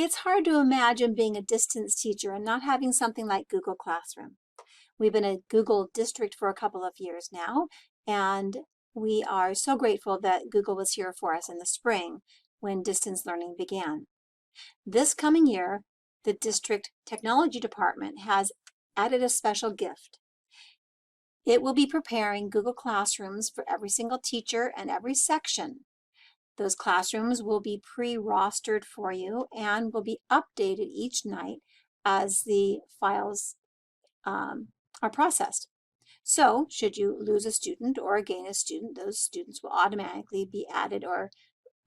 It's hard to imagine being a distance teacher and not having something like Google Classroom. We've been a Google district for a couple of years now, and we are so grateful that Google was here for us in the spring when distance learning began. This coming year, the district technology department has added a special gift. It will be preparing Google Classrooms for every single teacher and every section. Those classrooms will be pre-rostered for you and will be updated each night as the files are processed. So should you lose a student or gain a student, those students will automatically be added or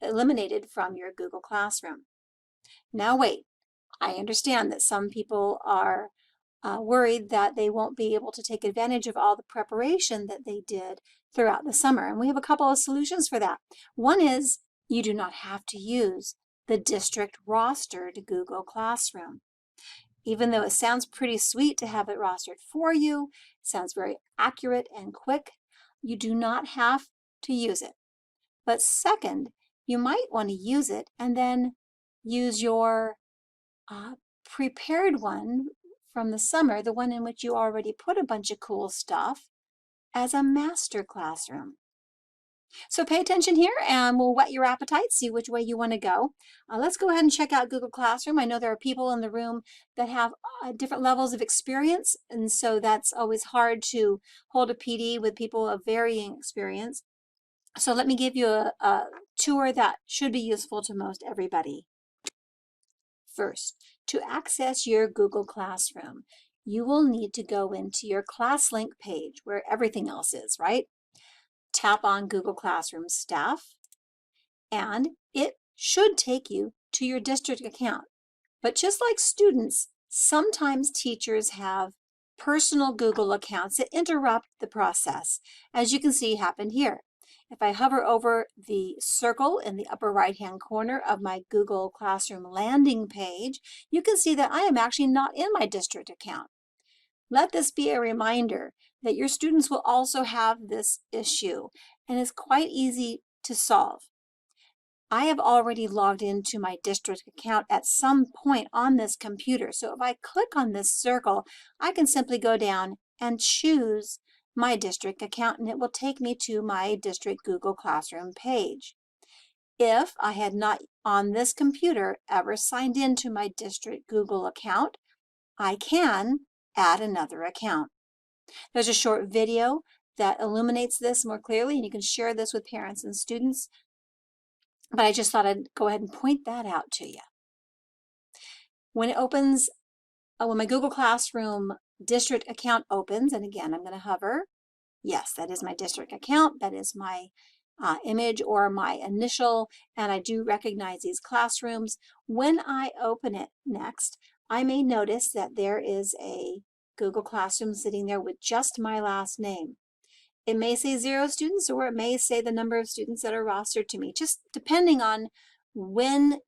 eliminated from your Google Classroom. Now wait, I understand that some people are worried that they won't be able to take advantage of all the preparation that they did throughout the summer. And we have a couple of solutions for that. One is you do not have to use the district rostered Google Classroom. Even though it sounds pretty sweet to have it rostered for you, sounds very accurate and quick, you do not have to use it. But second, you might want to use it and then use your prepared one from the summer, the one in which you already put a bunch of cool stuff, as a master classroom. So pay attention here and we'll whet your appetite, see which way you want to go. Let's go ahead and check out Google Classroom. I know there are people in the room that have different levels of experience, and so that's always hard to hold a PD with people of varying experience. So let me give you a tour that should be useful to most everybody. First, to access your Google Classroom, you will need to go into your ClassLink page where everything else is, right? Tap on Google Classroom Staff, and it should take you to your district account. But just like students, sometimes teachers have personal Google accounts that interrupt the process, as you can see happened here. If I hover over the circle in the upper right-hand corner of my Google Classroom landing page, you can see that I am actually not in my district account. Let this be a reminder that your students will also have this issue, and it's quite easy to solve. I have already logged into my district account at some point on this computer, so if I click on this circle, I can simply go down and choose my district account, and it will take me to my district Google Classroom page. If I had not on this computer ever signed into my district Google account, I can add another account. There's a short video that illuminates this more clearly, and you can share this with parents and students, but I just thought I'd go ahead and point that out to you. When it opens, when my Google Classroom district account opens, and again, I'm going to hover. Yes, that is my district account. That is my image or my initial, and I do recognize these classrooms. When I open it next, I may notice that there is a Google Classroom sitting there with just my last name. It may say 0 students, or it may say the number of students that are rostered to me, just depending on when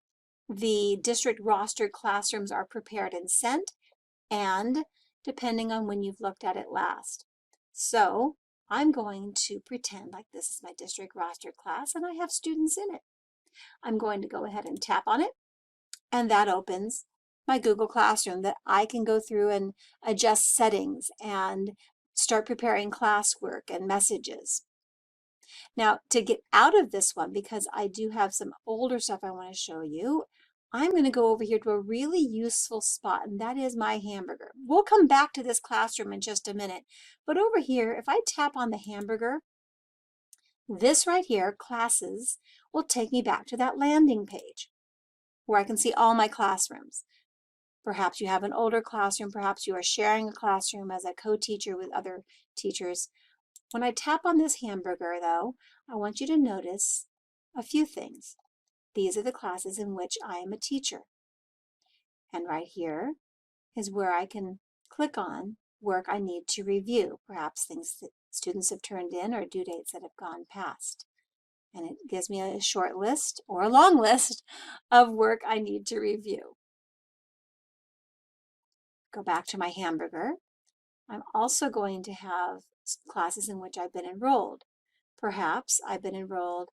the district rostered classrooms are prepared and sent, and depending on when you've looked at it last. So I'm going to pretend like this is my district rostered class and I have students in it. I'm going to go ahead and tap on it, and that opens my Google Classroom that I can go through and adjust settings and start preparing classwork and messages. Now, to get out of this one, because I do have some older stuff I want to show you, I'm going to go over here to a really useful spot, and that is my hamburger. We'll come back to this classroom in just a minute, but over here, if I tap on the hamburger, this right here, Classes, will take me back to that landing page where I can see all my classrooms. Perhaps you have an older classroom, perhaps you are sharing a classroom as a co-teacher with other teachers. When I tap on this hamburger, though, I want you to notice a few things. These are the classes in which I am a teacher. And right here is where I can click on work I need to review, perhaps things that students have turned in or due dates that have gone past. And it gives me a short list or a long list of work I need to review. Go back to my hamburger. I'm also going to have classes in which I've been enrolled. Perhaps I've been enrolled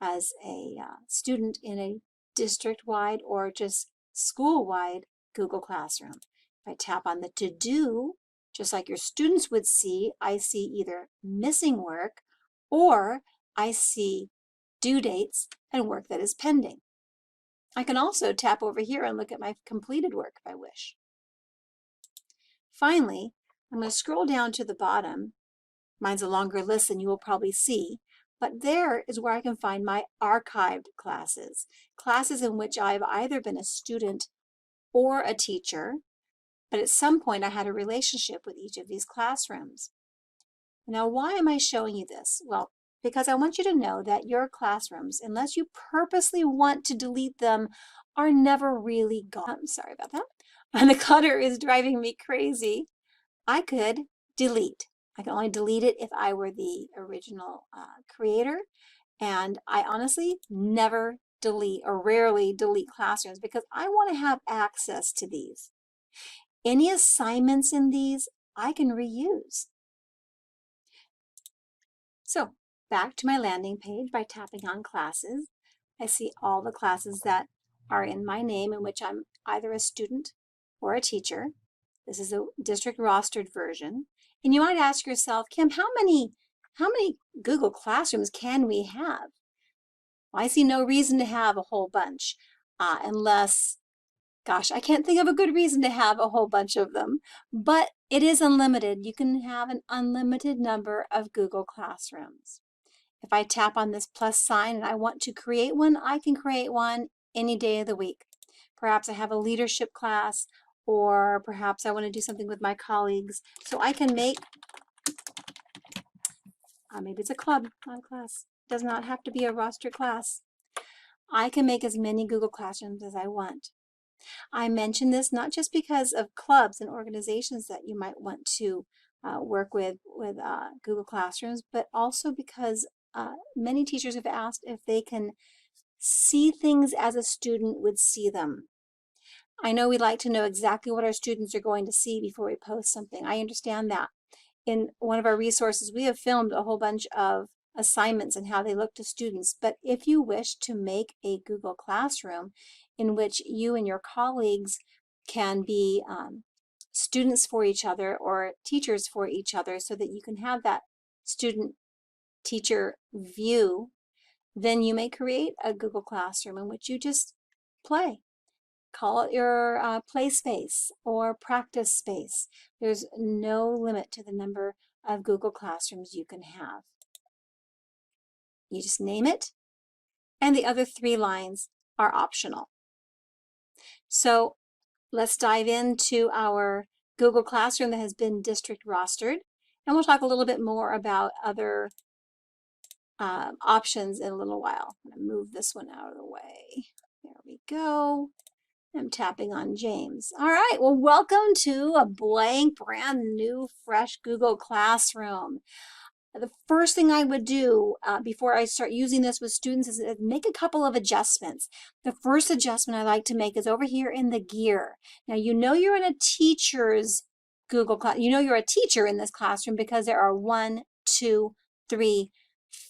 as a student in a district-wide or just school-wide Google Classroom. If I tap on the to do, just like your students would see, I see either missing work or I see due dates and work that is pending. I can also tap over here and look at my completed work if I wish. Finally, I'm going to scroll down to the bottom. Mine's a longer list than you will probably see, but there is where I can find my archived classes, classes in which I've either been a student or a teacher, but at some point I had a relationship with each of these classrooms. Now, why am I showing you this? Well, because I want you to know that your classrooms, unless you purposely want to delete them, are never really gone. I'm sorry about that. And the clutter is driving me crazy. I could delete. I can only delete it if I were the original creator. And I honestly never delete or rarely delete classrooms because I want to have access to these. Any assignments in these I can reuse. So back to my landing page by tapping on classes. I see all the classes that are in my name in which I'm either a student or a teacher. This is a district rostered version. And you might ask yourself, Kim, how many Google Classrooms can we have? Well, I see no reason to have a whole bunch unless, gosh, I can't think of a good reason to have a whole bunch of them, but it is unlimited. You can have an unlimited number of Google Classrooms. If I tap on this plus sign and I want to create one, I can create one any day of the week. Perhaps I have a leadership class, or perhaps I want to do something with my colleagues. So I can make, maybe it's a club, not a class. It does not have to be a roster class. I can make as many Google Classrooms as I want. I mention this not just because of clubs and organizations that you might want to work with Google Classrooms, but also because many teachers have asked if they can see things as a student would see them. I know we like to know exactly what our students are going to see before we post something. I understand that. In one of our resources, we have filmed a whole bunch of assignments and how they look to students. But if you wish to make a Google Classroom in which you and your colleagues can be students for each other or teachers for each other so that you can have that student-teacher view, then you may create a Google Classroom in which you just play. Call it your play space or practice space. There's no limit to the number of Google Classrooms you can have. You just name it, and the other 3 lines are optional. So let's dive into our Google Classroom that has been district rostered, and we'll talk a little bit more about other options in a little while. I'm going to move this one out of the way. There we go. I'm tapping on James. All right, well, welcome to a blank, brand new, fresh Google Classroom. The first thing I would do before I start using this with students is make a couple of adjustments. The first adjustment I like to make is over here in the gear. Now, you know you're in a teacher's Google Class. You know you're a teacher in this classroom because there are 1, 2, 3,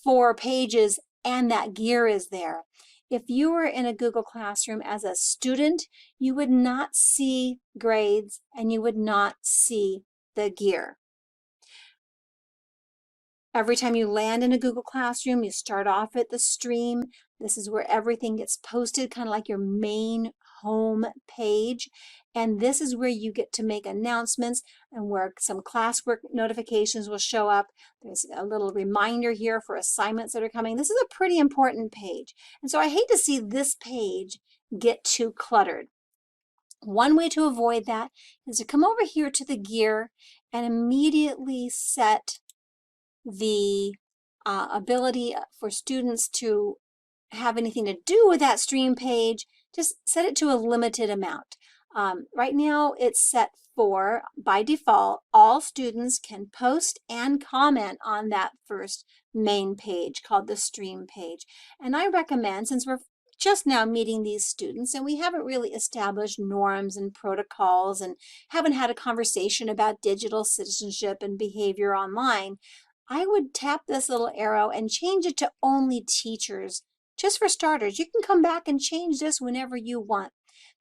4 pages and that gear is there. If you were in a Google Classroom as a student, you would not see grades and you would not see the gear. Every time you land in a Google Classroom, you start off at the stream. This is where everything gets posted, kind of like your main home page. And this is where you get to make announcements and where some classwork notifications will show up. There's a little reminder here for assignments that are coming. This is a pretty important page. And so I hate to see this page get too cluttered. One way to avoid that is to come over here to the gear and immediately set the ability for students to have anything to do with that stream page. Just set it to a limited amount. Right now it's set for, by default, all students can post and comment on that first main page called the stream page. And I recommend, since we're just now meeting these students and we haven't really established norms and protocols and haven't had a conversation about digital citizenship and behavior online, I would tap this little arrow and change it to only teachers Just for starters, you can come back and change this whenever you want.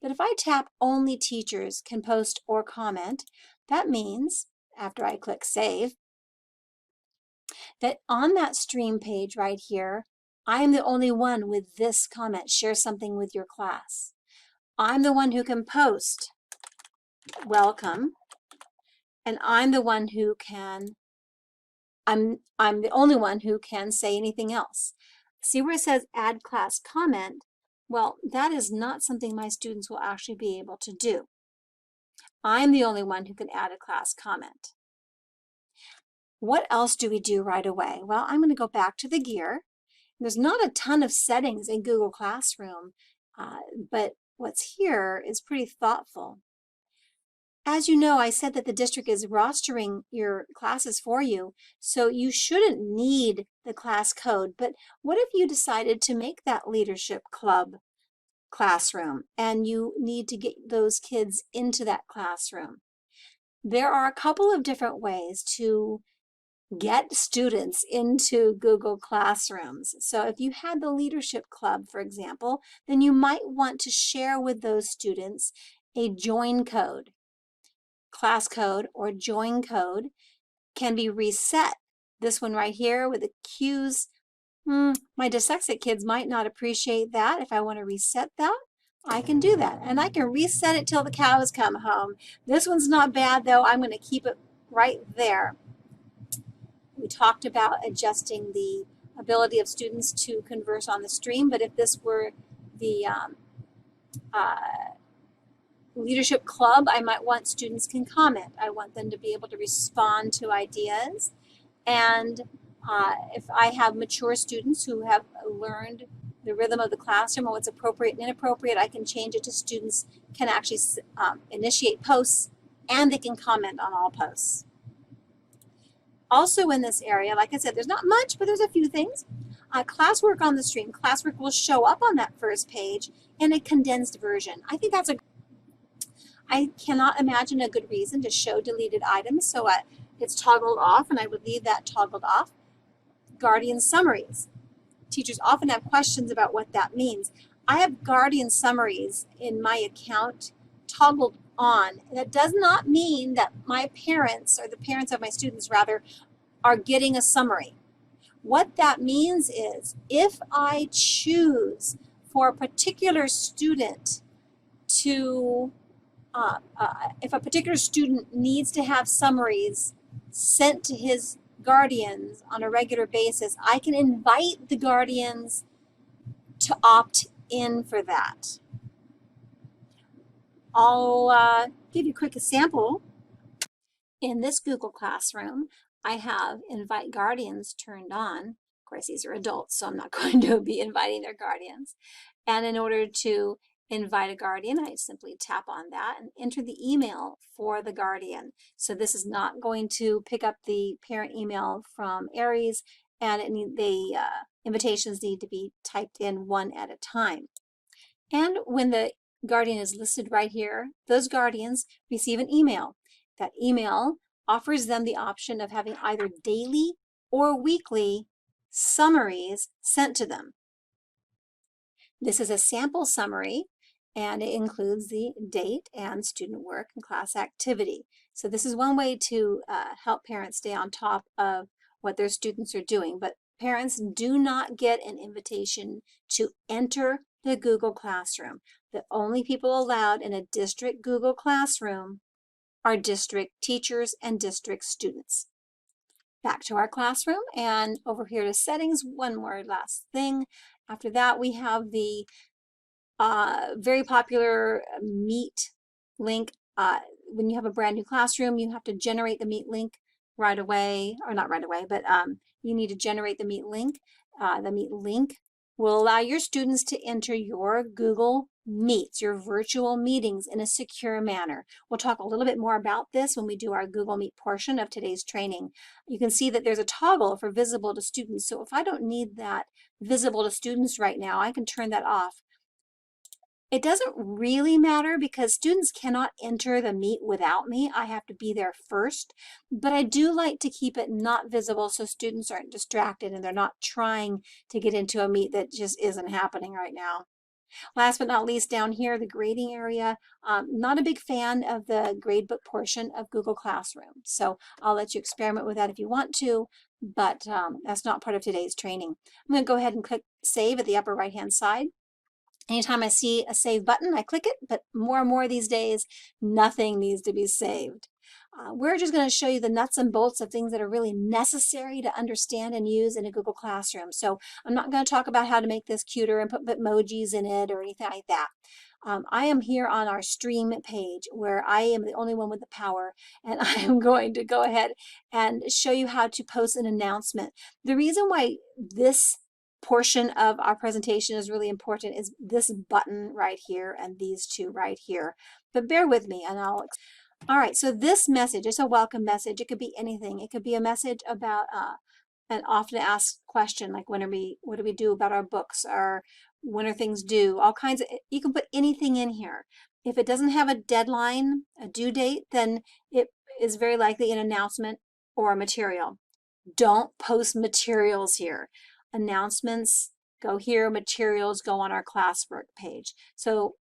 But if I tap only teachers can post or comment, that means after I click save, that on that stream page right here, I'm the only one with this comment, share something with your class. I'm the one who can post welcome, and I'm the one who can, I'm the only one who can say anything else. See where it says add class comment? Well, that is not something my students will actually be able to do. I'm the only one who can add a class comment. What else do we do right away? Well, I'm going to go back to the gear. There's not a ton of settings in Google Classroom, but what's here is pretty thoughtful. As you know, I said that the district is rostering your classes for you, so you shouldn't need the class code. But what if you decided to make that leadership club classroom and you need to get those kids into that classroom? There are a couple of different ways to get students into Google Classrooms. So if you had the leadership club, for example, then you might want to share with those students a join code. Class code or join code can be reset. This one right here with the cues, my dyslexic kids might not appreciate that. If I want to reset that, I can do that. And I can reset it till the cows come home. This one's not bad though. I'm going to keep it right there. We talked about adjusting the ability of students to converse on the stream, but if this were the leadership club, I might want students can comment. I want them to be able to respond to ideas. And if I have mature students who have learned the rhythm of the classroom or what's appropriate and inappropriate, I can change it to students can actually initiate posts and they can comment on all posts. Also in this area, like I said, there's not much, but there's a few things. Classwork on the stream. Classwork will show up on that first page in a condensed version. I think that's I cannot imagine a good reason to show deleted items, so it's toggled off, and I would leave that toggled off. Guardian summaries. Teachers often have questions about what that means. I have Guardian summaries in my account toggled on. That does not mean that my parents, or the parents of my students rather, are getting a summary. What that means is if I choose for a particular student to if a particular student needs to have summaries sent to his guardians on a regular basis, I can invite the guardians to opt in for that. I'll give you a quick example. In this Google Classroom, I have invite guardians turned on. Of course, these are adults, so I'm not going to be inviting their guardians. And in order to invite a guardian, I simply tap on that and enter the email for the guardian. So this is not going to pick up the parent email from Aries, and the invitations need to be typed in one at a time. And when the guardian is listed right here, those guardians receive an email. That email offers them the option of having either daily or weekly summaries sent to them. This is a sample summary, and it includes the date and student work and class activity. So this is one way to help parents stay on top of what their students are doing. But parents do not get an invitation to enter the Google Classroom. The only people allowed in a district Google Classroom are district teachers and district students. Back to our classroom, and over here to settings, one more last thing. After that, we have the very popular Meet link. When you have a brand new classroom, you have to generate the Meet link right away, or not right away, but you need to generate the Meet link. The Meet link will allow your students to enter your Google Meets, your virtual meetings, in a secure manner. We'll talk a little bit more about this when we do our Google Meet portion of today's training. You can see that there's a toggle for visible to students. So if I don't need that visible to students right now, I can turn that off. It doesn't really matter because students cannot enter the meet without me. I have to be there first, but I do like to keep it not visible so students aren't distracted and they're not trying to get into a meet that just isn't happening right now. Last but not least, down here, the grading area. Not a big fan of the gradebook portion of Google Classroom. So I'll let you experiment with that if you want to, but that's not part of today's training. I'm going to go ahead and click Save at the upper right-hand side. Anytime I see a save button, I click it, but more and more these days, nothing needs to be saved. We're just going to show you the nuts and bolts of things that are really necessary to understand and use in a Google Classroom. So I'm not going to talk about how to make this cuter and put emojis in it or anything like that. I am here on our stream page where I am the only one with the power, and I am going to go ahead and show you how to post an announcement. The reason why this portion of our presentation is really important is this button right here and these two right here. But bear with me and I'll. All right, so this message is a welcome message. It could be anything. It could be a message about an often asked question like what do we do about our books, or when are things due, all kinds of, you can put anything in here. If it doesn't have a deadline, a due date, then it is very likely an announcement or a material. Don't post materials here. Announcements go here, materials go on our classwork page. So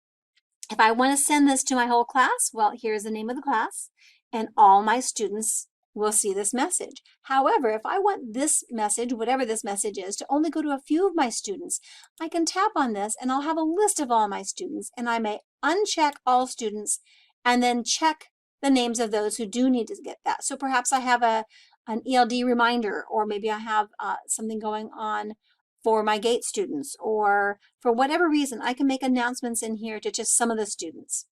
if I want to send this to my whole class, well, here's the name of the class, and all my students will see this message. However, if I want this message, whatever this message is, to only go to a few of my students, I can tap on this and I'll have a list of all my students, and I may uncheck all students and then check the names of those who do need to get that. So perhaps I have an ELD reminder, or maybe I have something going on for my GATE students, or for whatever reason, I can make announcements in here to just some of the students.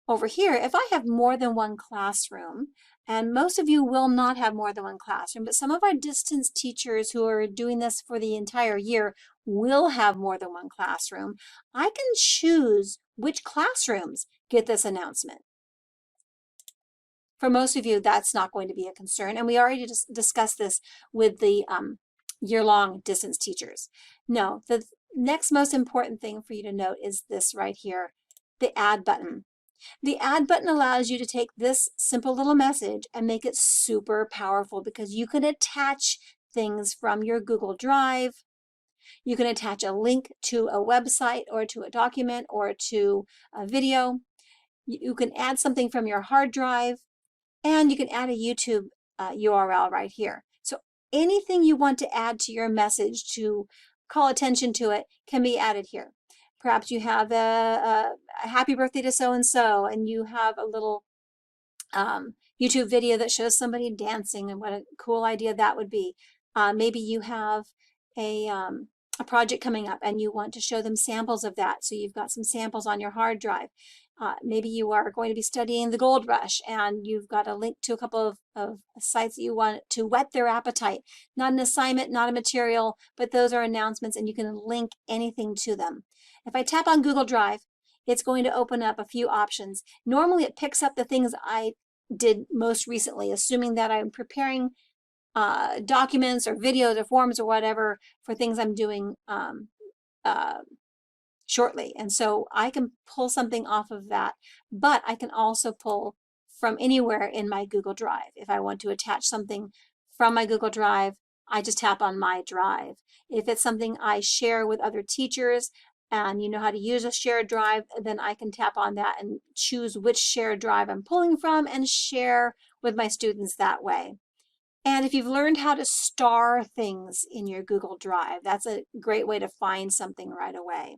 Over here, if I have more than one classroom, and most of you will not have more than one classroom, but some of our distance teachers who are doing this for the entire year will have more than one classroom, I can choose which classrooms get this announcement. For most of you, that's not going to be a concern, and we already discussed this with the year-long distance teachers. No, the next most important thing for you to note is this right here, the add button. The add button allows you to take this simple little message and make it super powerful, because you can attach things from your Google Drive. You can attach a link to a website or to a document or to a video. You can add something from your hard drive, and you can add a YouTube URL right here. So anything you want to add to your message to call attention to it can be added here. Perhaps you have a happy birthday to so-and-so, and you have a little YouTube video that shows somebody dancing, and what a cool idea that would be. Maybe you have a project coming up and you want to show them samples of that, so you've got some samples on your hard drive. Maybe you are going to be studying the gold rush and you've got a link to a couple of sites that you want to whet their appetite. Not an assignment, not a material, but those are announcements, and you can link anything to them. If I tap on Google Drive, it's going to open up a few options. Normally it picks up the things I did most recently, assuming that I'm preparing documents or videos or forms or whatever for things I'm doing shortly. And so I can pull something off of that, but I can also pull from anywhere in my Google Drive. If I want to attach something from my Google Drive, I just tap on My Drive. If it's something I share with other teachers and you know how to use a shared drive, then I can tap on that and choose which shared drive I'm pulling from and share with my students that way. And if you've learned how to star things in your Google Drive, that's a great way to find something right away.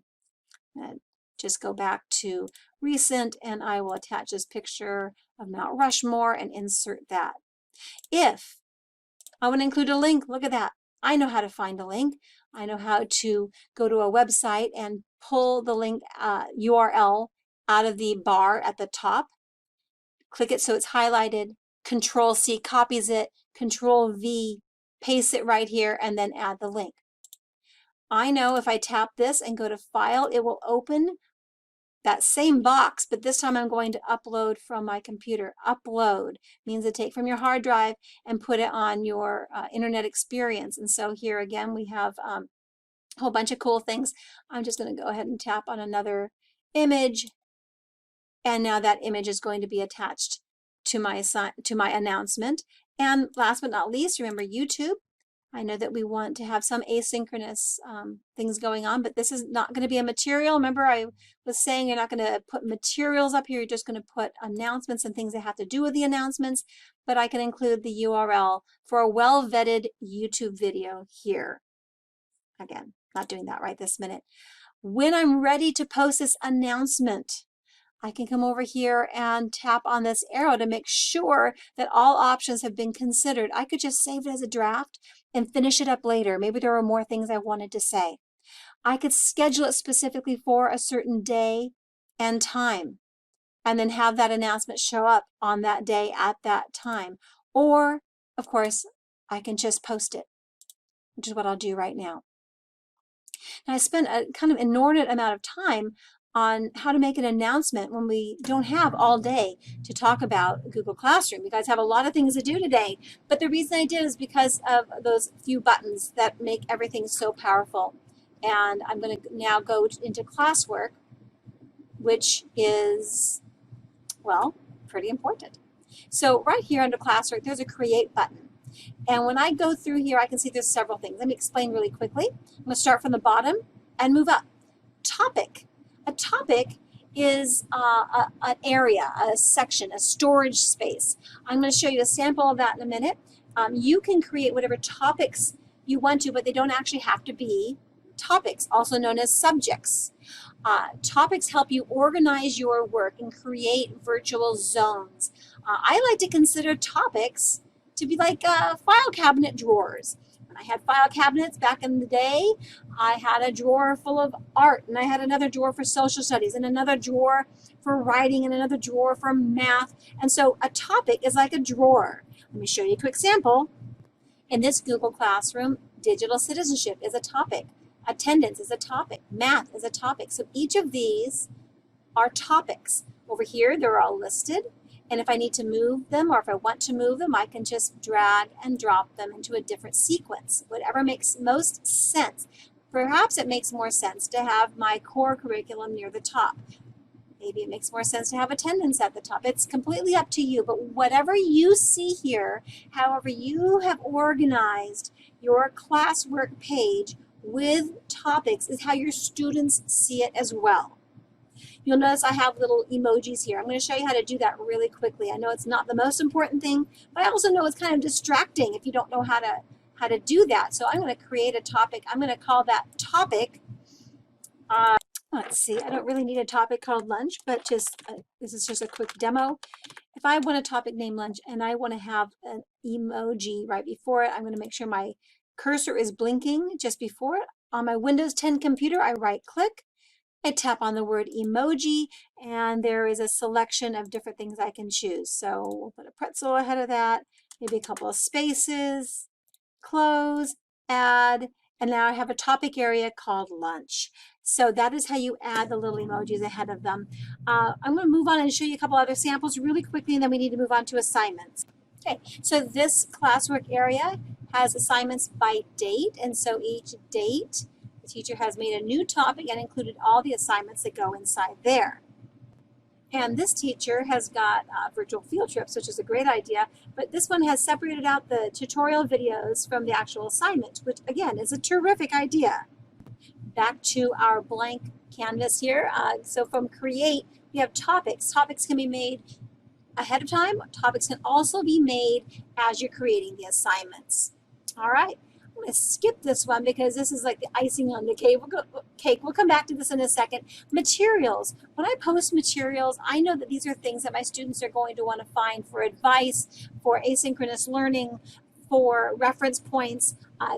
And just go back to recent, and I will attach this picture of Mount Rushmore and insert that. If I want to include a link, look at that. I know how to find a link. I know how to go to a website and pull the link URL out of the bar at the top. Click it so it's highlighted. Control-C copies it. Control-V pastes it right here, and then add the link. I know if I tap this and go to File, it will open that same box, but this time I'm going to upload from my computer. Upload means to take from your hard drive and put it on your internet experience. And so here again, we have a whole bunch of cool things. I'm just going to go ahead and tap on another image, and now that image is going to be attached to my announcement. And last but not least, remember YouTube. I know that we want to have some asynchronous things going on, but this is not going to be a material. Remember, I was saying you're not going to put materials up here. You're just going to put announcements and things that have to do with the announcements, but I can include the URL for a well-vetted YouTube video here. Again, not doing that right this minute. When I'm ready to post this announcement, I can come over here and tap on this arrow to make sure that all options have been considered. I could just save it as a draft and finish it up later. Maybe there are more things I wanted to say. I could schedule it specifically for a certain day and time, and then have that announcement show up on that day at that time. Or, of course, I can just post it, which is what I'll do right now. Now, I spent a kind of inordinate amount of time on how to make an announcement when we don't have all day to talk about Google Classroom. You guys have a lot of things to do today, but the reason I did is because of those few buttons that make everything so powerful. And I'm going to now go into Classwork, which is, well, pretty important. So right here under Classwork, there's a Create button. And when I go through here, I can see there's several things. Let me explain really quickly. I'm going to start from the bottom and move up. Topic. A topic is an area, a section, a storage space. I'm going to show you a sample of that in a minute. You can create whatever topics you want to, but they don't actually have to be topics, also known as subjects. Topics help you organize your work and create virtual zones. I like to consider topics to be like file cabinet drawers. When I had file cabinets back in the day, I had a drawer full of art, and I had another drawer for social studies, and another drawer for writing, and another drawer for math. And so a topic is like a drawer. Let me show you a quick sample. In this Google Classroom, digital citizenship is a topic. Attendance is a topic. Math is a topic. So each of these are topics. Over here, they're all listed. And if I need to move them, or if I want to move them, I can just drag and drop them into a different sequence, whatever makes most sense. Perhaps it makes more sense to have my core curriculum near the top. Maybe it makes more sense to have attendance at the top. It's completely up to you, but whatever you see here, however you have organized your classwork page with topics is how your students see it as well. You'll notice I have little emojis here. I'm going to show you how to do that really quickly. I know it's not the most important thing, but I also know it's kind of distracting if you don't know how to do that. So I'm going to create a topic. I'm going to call that topic. Let's see. I don't really need a topic called lunch, but just this is just a quick demo. If I want a topic named lunch and I want to have an emoji right before it, I'm going to make sure my cursor is blinking just before it. On my Windows 10 computer, I right-click. I tap on the word emoji, and there is a selection of different things I can choose. So we'll put a pretzel ahead of that, maybe a couple of spaces, close, add, and now I have a topic area called lunch. So that is how you add the little emojis ahead of them. I'm going to move on and show you a couple other samples really quickly, and then we need to move on to assignments. Okay, so this classwork area has assignments by date, and so each date, the teacher has made a new topic and included all the assignments that go inside there. And this teacher has got virtual field trips, which is a great idea, but this one has separated out the tutorial videos from the actual assignment, which again is a terrific idea. Back to our blank canvas here. So from Create, we have topics. Topics can be made ahead of time. Topics can also be made as you're creating the assignments. All right. I'm going to skip this one because this is like the icing on the cake. We'll come back to this in a second. Materials. When I post materials, I know that these are things that my students are going to want to find for advice, for asynchronous learning, for reference points.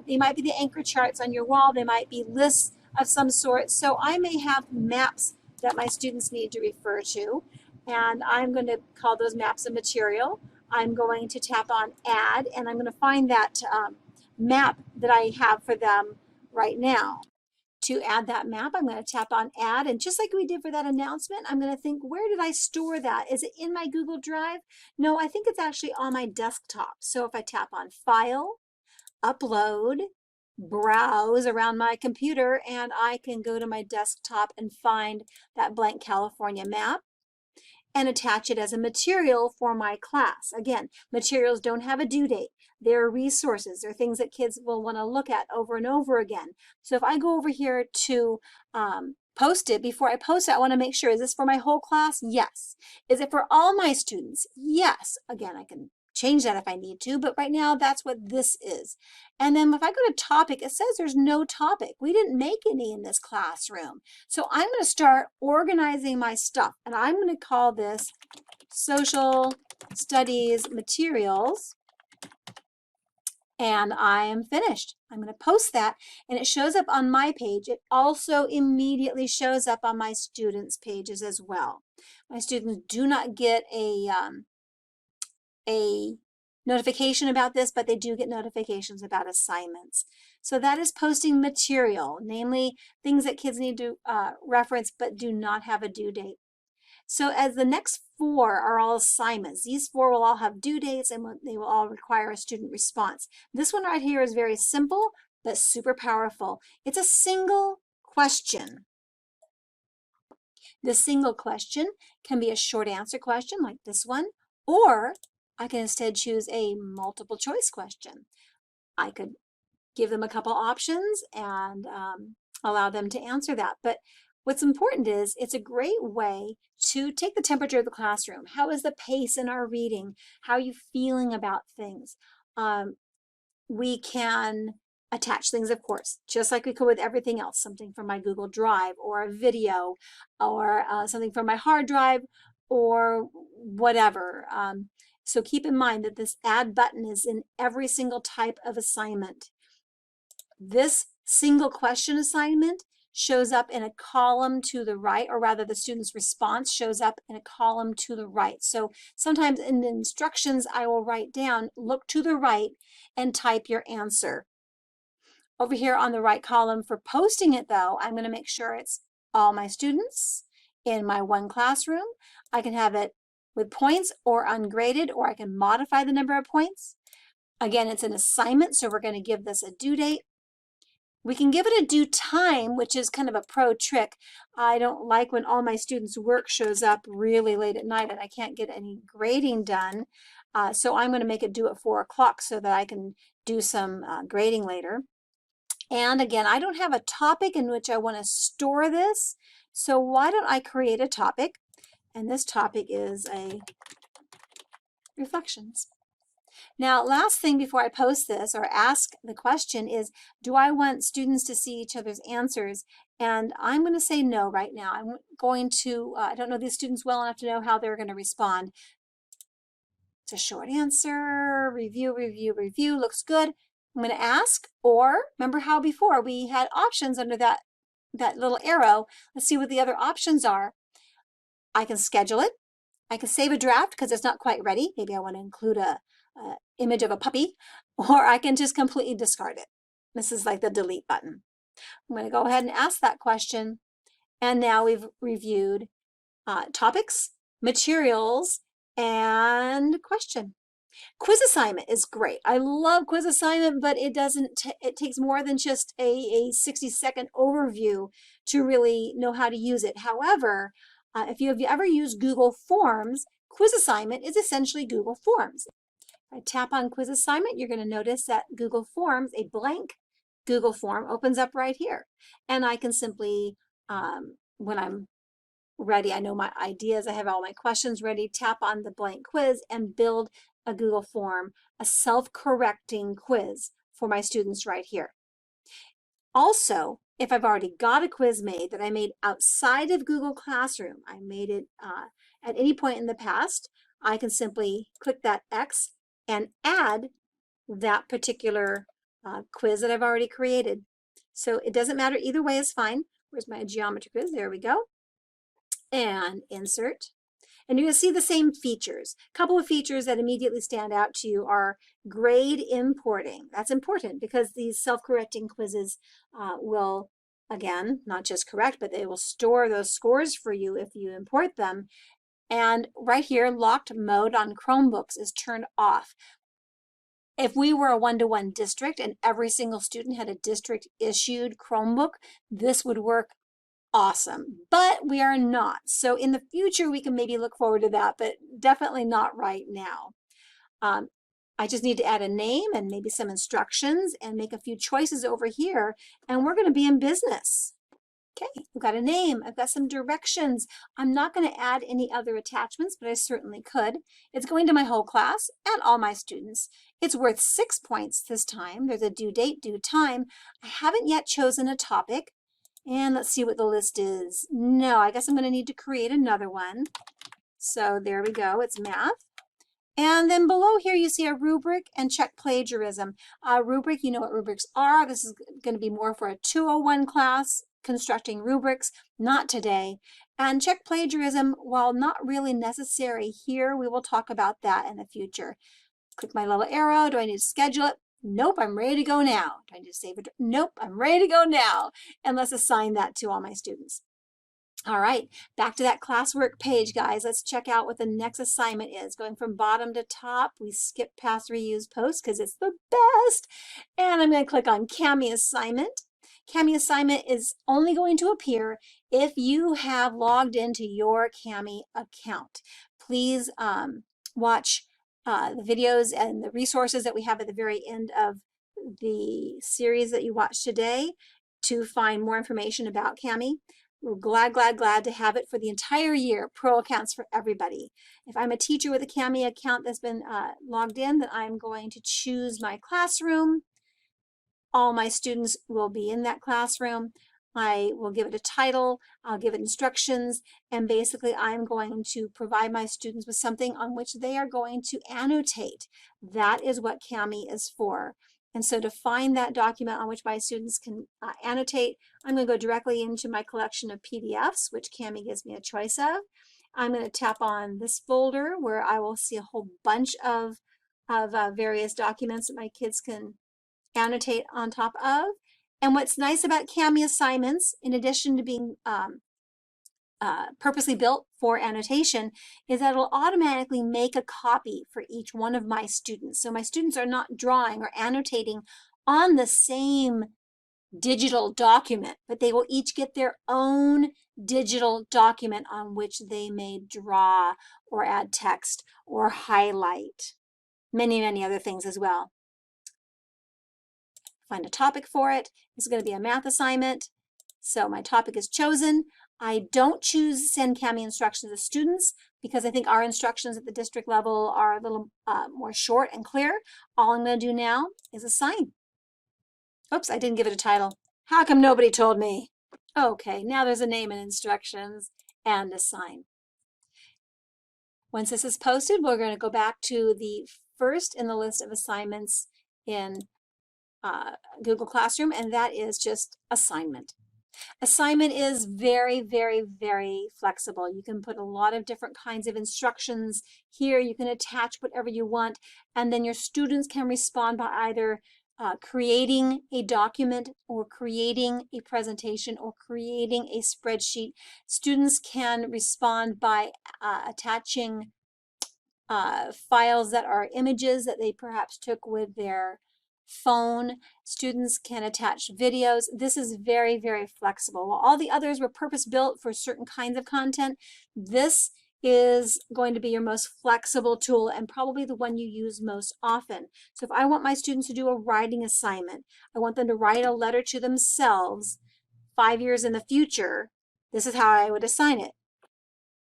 They might be the anchor charts on your wall. They might be lists of some sort. So I may have maps that my students need to refer to, and I'm going to call those maps a material. I'm going to tap on Add, and I'm going to find that map that I have for them right now. To add that map, I'm going to tap on Add, and just like we did for that announcement, I'm going to think, where did I store that? Is it in my Google Drive? No, I think it's actually on my desktop. So if I tap on File, Upload, browse around my computer and I can go to my desktop and find that blank California map and attach it as a material for my class. Again, materials don't have a due date. They're resources. They're things that kids will want to look at over and over again. So if I go over here to post it, before I post it, I want to make sure, is this for my whole class? Yes. Is it for all my students? Yes. Again, I can change that if I need to, but right now that's what this is. And then if I go to topic, it says there's no topic. We didn't make any in this classroom. So I'm going to start organizing my stuff, and I'm going to call this Social Studies Materials, and I am finished. I'm going to post that, and it shows up on my page. It also immediately shows up on my students' pages as well. My students do not get a notification about this, but they do get notifications about assignments. So that is posting material, namely things that kids need to reference but do not have a due date. So as the next 4 are all assignments, these 4 will all have due dates and they will all require a student response. This one right here is very simple but super powerful. It's a single question. This single question can be a short answer question like this one, or I can instead choose a multiple choice question. I could give them a couple options and allow them to answer that. But what's important is it's a great way to take the temperature of the classroom. How is the pace in our reading? How are you feeling about things? We can attach things, of course, just like we could with everything else, something from my Google Drive or a video or something from my hard drive or whatever. So keep in mind that this add button is in every single type of assignment. This single question assignment shows up in a column to the right, or rather the student's response shows up in a column to the right. So sometimes in the instructions I will write down, look to the right and type your answer. Over here on the right column for posting it though, I'm going to make sure it's all my students in my one classroom. I can have it with points or ungraded, or I can modify the number of points. Again, it's an assignment, so we're going to give this a due date. We can give it a due time, which is kind of a pro trick. I don't like when all my students' work shows up really late at night and I can't get any grading done. So I'm going to make it due at 4 o'clock so that I can do some grading later. And again, I don't have a topic in which I want to store this. So why don't I create a topic? And this topic is a reflections. Now, last thing before I post this or ask the question is, do I want students to see each other's answers? And I'm going to say no right now. I'm going to, I don't know these students well enough to know how they're going to respond. It's a short answer, review, review, review, looks good. I'm going to ask, or remember how before we had options under that little arrow. Let's see what the other options are. I can schedule it. I can save a draft because it's not quite ready. Maybe I want to include a image of a puppy, or I can just completely discard it. This is like the delete button. I'm going to go ahead and ask that question. And now we've reviewed topics, materials, and question. Quiz assignment is great. I love quiz assignment, but it takes more than just a 60-second overview to really know how to use it. However, if you have ever used Google Forms, quiz assignment is essentially Google Forms. If I tap on quiz assignment, you're going to notice that Google Forms, a blank Google form, opens up right here. And I can simply, when I'm ready, I know my ideas, I have all my questions ready, tap on the blank quiz and build a Google form, a self-correcting quiz for my students right here. Also, if I've already got a quiz made that I made outside of Google Classroom, I made it at any point in the past, I can simply click that X and add that particular quiz that I've already created. So it doesn't matter, either way is fine. Where's my geometry quiz? There we go. And insert. And you're going to see the same features. A couple of features that immediately stand out to you are grade importing. That's important because these self-correcting quizzes will, again, not just correct, but they will store those scores for you if you import them. And right here, locked mode on Chromebooks is turned off. If we were a one-to-one district and every single student had a district issued Chromebook, this would work awesome, but we are not. So in the future, we can maybe look forward to that, but definitely not right now. I just need to add a name and maybe some instructions and make a few choices over here, and we're going to be in business. Okay, we've got a name, I've got some directions. I'm not going to add any other attachments, but I certainly could. It's going to my whole class and all my students. It's worth 6 points this time. There's a due date, due time. I haven't yet chosen a topic. And let's see what the list is. No, I guess I'm going to need to create another one. So there we go, it's math. And then below here, you see a rubric and check plagiarism. Rubric, you know what rubrics are. This is going to be more for a 201 class, constructing rubrics, not today. And check plagiarism, while not really necessary here, we will talk about that in the future. Click my little arrow. Do I need to schedule it? Nope, I'm ready to go now. Do I need to save it? Nope, I'm ready to go now. And let's assign that to all my students. All right, back to that classwork page, guys. Let's check out what the next assignment is. Going from bottom to top, we skip past reuse post because it's the best. And I'm going to click on Cami assignment. Cami assignment is only going to appear if you have logged into your Cami account. Please watch the videos and the resources that we have at the very end of the series that you watched today to find more information about Cami. We're glad to have it for the entire year. Pro accounts for everybody. If I'm a teacher with a Cami account that's been logged in, then I'm going to choose my classroom. All my students will be in that classroom. I will give it a title, I'll give it instructions, and basically I'm going to provide my students with something on which they are going to annotate. That is what Cami is for. And so to find that document on which my students can annotate, I'm going to go directly into my collection of PDFs, which Cami gives me a choice of. I'm going to tap on this folder where I will see a whole bunch of various documents that my kids can annotate on top of. And what's nice about Cami assignments, in addition to being purposely built for annotation, is that it'll automatically make a copy for each one of my students. So my students are not drawing or annotating on the same digital document, but they will each get their own digital document on which they may draw or add text or highlight. Many other things as well. Find a topic for it. This is going to be a math assignment. So my topic is chosen. I don't choose send Cami instructions to students because I think our instructions at the district level are a little more short and clear. All I'm going to do now is assign. Oops, I didn't give it a title. How come nobody told me? Okay, now there's a name and instructions and assign. Once this is posted, we're going to go back to the first in the list of assignments in Google Classroom, and that is just assignment. Assignment is very flexible. You can put a lot of different kinds of instructions here. You can attach whatever you want, and then your students can respond by either creating a document or creating a presentation or creating a spreadsheet. Students can respond by attaching files that are images that they perhaps took with their phone. Students can attach videos. This is very flexible. While all the others were purpose-built for certain kinds of content, this is going to be your most flexible tool and probably the one you use most often. So if I want my students to do a writing assignment, I want them to write a letter to themselves 5 years in the future, this is how I would assign it.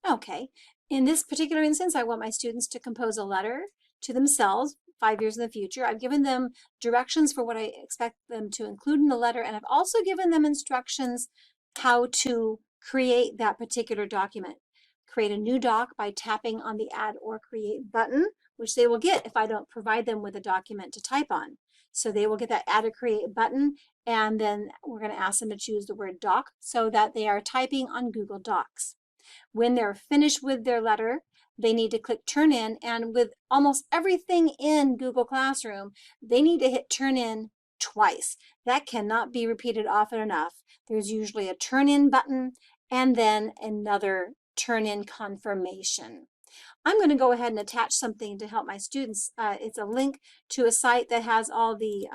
Okay, in this particular instance, I want my students to compose a letter to themselves 5 years in the future. I've given them directions for what I expect them to include in the letter, and I've also given them instructions how to create that particular document. Create a new doc by tapping on the Add or Create button, which they will get if I don't provide them with a document to type on. So they will get that Add or Create button, and then we're going to ask them to choose the word doc so that they are typing on Google Docs. When they're finished with their letter, they need to click Turn In, and with almost everything in Google Classroom, they need to hit Turn In twice. That cannot be repeated often enough. There's usually a Turn In button and then another Turn In confirmation. I'm going to go ahead and attach something to help my students. It's a link to a site that has all the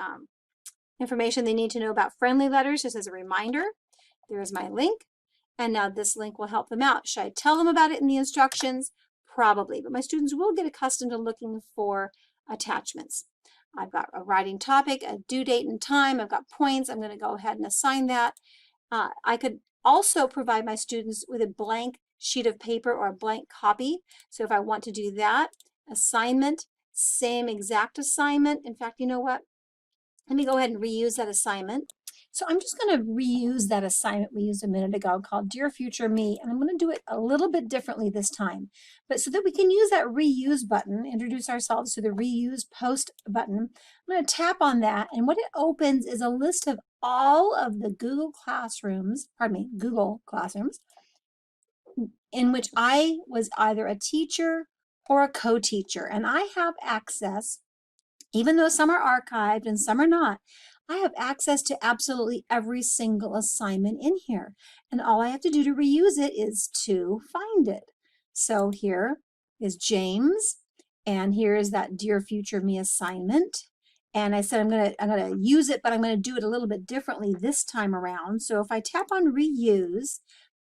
information they need to know about friendly letters, just as a reminder. There's my link, and now this link will help them out. Should I tell them about it in the instructions? Probably, but my students will get accustomed to looking for attachments. I've got a writing topic, a due date and time. I've got points. I'm going to go ahead and assign that. I could also provide my students with a blank sheet of paper or a blank copy. So if I want to do that, assignment, same exact assignment. In fact, you know what? Let me go ahead and reuse that assignment. So I'm just going to reuse that assignment we used a minute ago called Dear Future Me, and I'm going to do it a little bit differently this time. But so that we can use that reuse button, introduce ourselves to the reuse post button, I'm going to tap on that, and what it opens is a list of all of the Google Classrooms in which I was either a teacher or a co-teacher, and I have access. Even though some are archived and some are not, I have access to absolutely every single assignment in here. And all I have to do to reuse it is to find it. So here is James, and here is that Dear Future Me assignment. And I said I'm gonna use it, but I'm gonna do it a little bit differently this time around. So if I tap on reuse,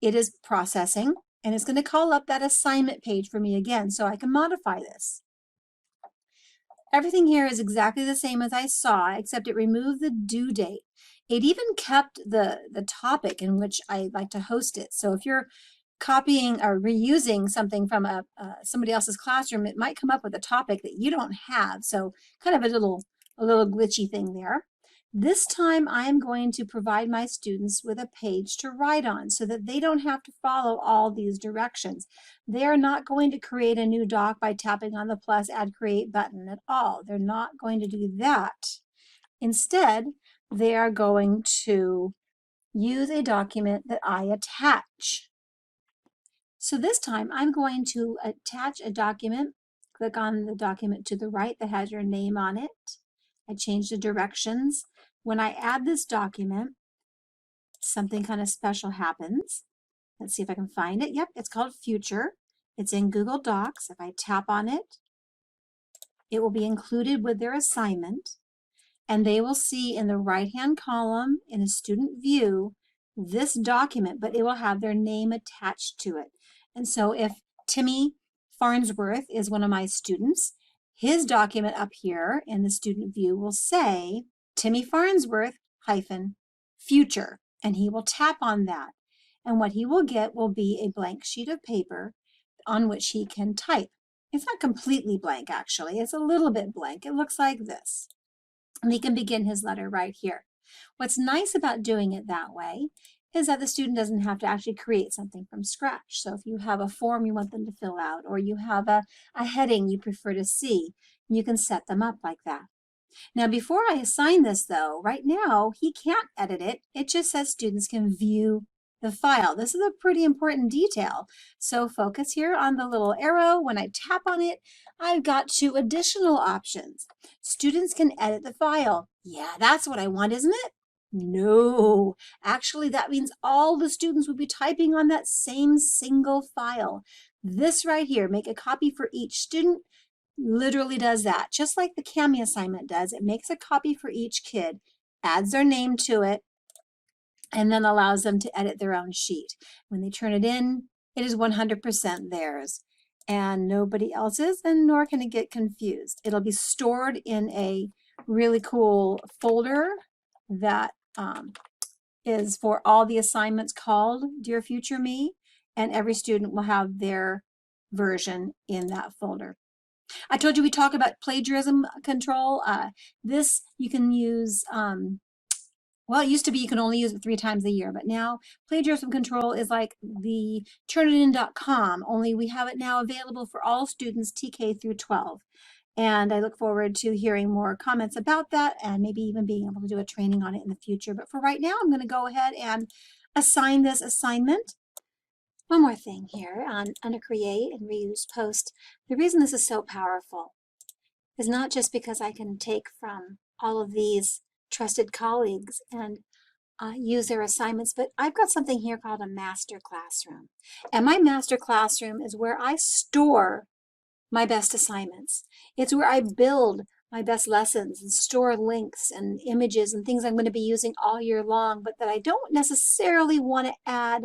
it is processing, and it's gonna call up that assignment page for me again, so I can modify this. Everything here is exactly the same as I saw, except it removed the due date. It even kept the topic in which I like to host it. So if you're copying or reusing something from somebody else's classroom, it might come up with a topic that you don't have. So kind of a little glitchy thing there. This time I am going to provide my students with a page to write on so that they don't have to follow all these directions. They are not going to create a new doc by tapping on the plus add create button at all. They're not going to do that. Instead, they are going to use a document that I attach. So this time I'm going to attach a document. Click on the document to the right that has your name on it. I change the directions. When I add this document, something kind of special happens. Let's see if I can find it. Yep, it's called Future. It's in Google Docs. If I tap on it, it will be included with their assignment, and they will see in the right-hand column in a student view this document, but it will have their name attached to it. And so if Timmy Farnsworth is one of my students, his document up here in the student view will say Timmy Farnsworth -future, and he will tap on that. And what he will get will be a blank sheet of paper on which he can type. It's not completely blank, actually. It's a little bit blank. It looks like this. And he can begin his letter right here. What's nice about doing it that way is that the student doesn't have to actually create something from scratch. So if you have a form you want them to fill out, or you have a heading you prefer to see, you can set them up like that. Now, before I assign this, though, right now, he can't edit it. It just says students can view the file. This is a pretty important detail. So focus here on the little arrow. When I tap on it, I've got 2 additional options. Students can edit the file. Yeah, that's what I want, isn't it? No, actually that means all the students will be typing on that same single file. This right here, make a copy for each student, literally does that. Just like the Kami assignment does, it makes a copy for each kid, adds their name to it, and then allows them to edit their own sheet. When they turn it in, it is 100% theirs and nobody else's, and nor can it get confused. It'll be stored in a really cool folder that is for all the assignments called Dear Future Me, and every student will have their version in that folder. I told you we talk about plagiarism control. This you can use, well, it used to be you can only use it 3 times a year, but now plagiarism control is like the turnitin.com, only we have it now available for all students TK through 12. And I look forward to hearing more comments about that and maybe even being able to do a training on it in the future. But for right now, I'm going to go ahead and assign this assignment. One more thing here on a create and reuse post. The reason this is so powerful is not just because I can take from all of these trusted colleagues and use their assignments, but I've got something here called a master classroom. And my master classroom is where I store my best assignments. It's where I build my best lessons and store links and images and things I'm going to be using all year long, but that I don't necessarily want to add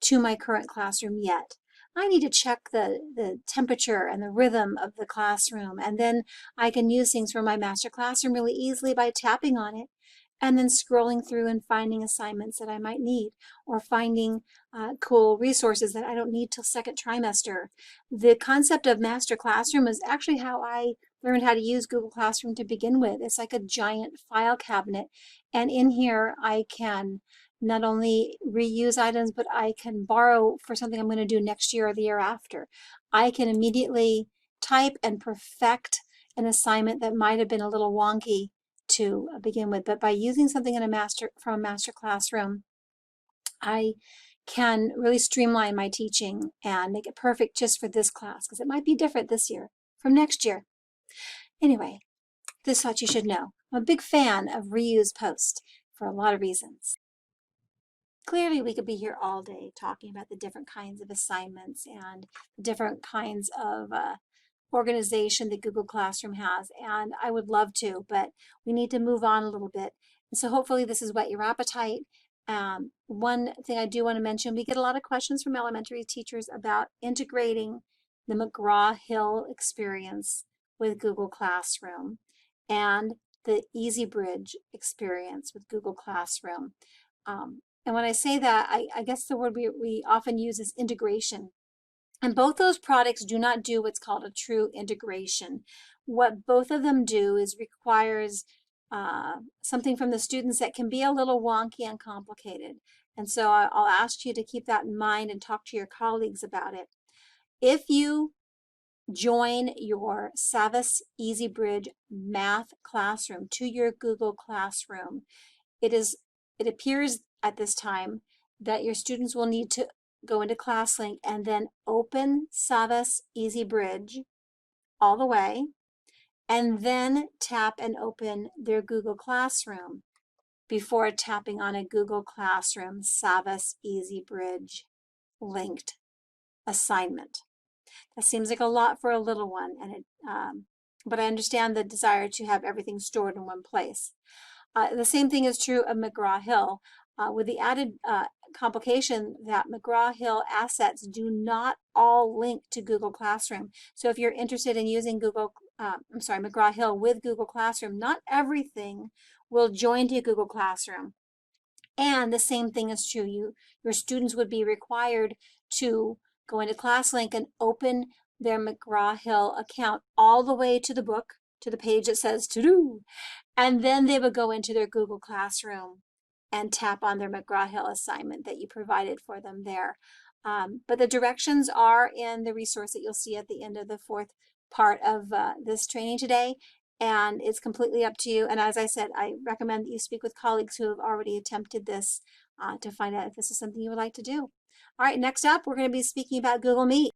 to my current classroom yet. I need to check the temperature and the rhythm of the classroom, and then I can use things from my master classroom really easily by tapping on it and then scrolling through and finding assignments that I might need, or finding cool resources that I don't need till second trimester. The concept of master classroom is actually how I learned how to use Google Classroom to begin with. It's like a giant file cabinet, and in here I can not only reuse items, but I can borrow for something I'm going to do next year or the year after. I can immediately type and perfect an assignment that might have been a little wonky to begin with, but by using something in from a master classroom, I can really streamline my teaching and make it perfect just for this class, because it might be different this year from next year. Anyway, this thought you should know. I'm a big fan of reuse posts for a lot of reasons. Clearly, we could be here all day talking about the different kinds of assignments and the different kinds of organization that Google Classroom has, and I would love to, but we need to move on a little bit. And so hopefully this has whet your appetite. One thing I do want to mention, we get a lot of questions from elementary teachers about integrating the Mcgraw-Hill experience with Google Classroom and the EasyBridge experience with Google Classroom. And when I say that, I guess the word we often use is integration. And both those products do not do what's called a true integration. What both of them do is requires something from the students that can be a little wonky and complicated. And so I'll ask you to keep that in mind and talk to your colleagues about it. If you join your Savvis EasyBridge math classroom to your Google Classroom, it appears at this time that your students will need to go into ClassLink and then open Savvis EasyBridge all the way, and then tap and open their Google Classroom before tapping on a Google Classroom Savvis EasyBridge linked assignment. That seems like a lot for a little one, and but I understand the desire to have everything stored in one place. The same thing is true of Mcgraw-Hill, with the added complication that Mcgraw-Hill assets do not all link to Google Classroom. So if you're interested in using Mcgraw-Hill with Google Classroom, not everything will join to Google Classroom. And the same thing is true. Your students would be required to go into ClassLink and open their Mcgraw-Hill account all the way to the book, to the page that says to do. And then they would go into their Google Classroom and tap on their Mcgraw-Hill assignment that you provided for them there. But the directions are in the resource that you'll see at the end of the fourth part of this training today. And it's completely up to you. And as I said, I recommend that you speak with colleagues who have already attempted this to find out if this is something you would like to do. All right, next up, we're going to be speaking about Google Meet.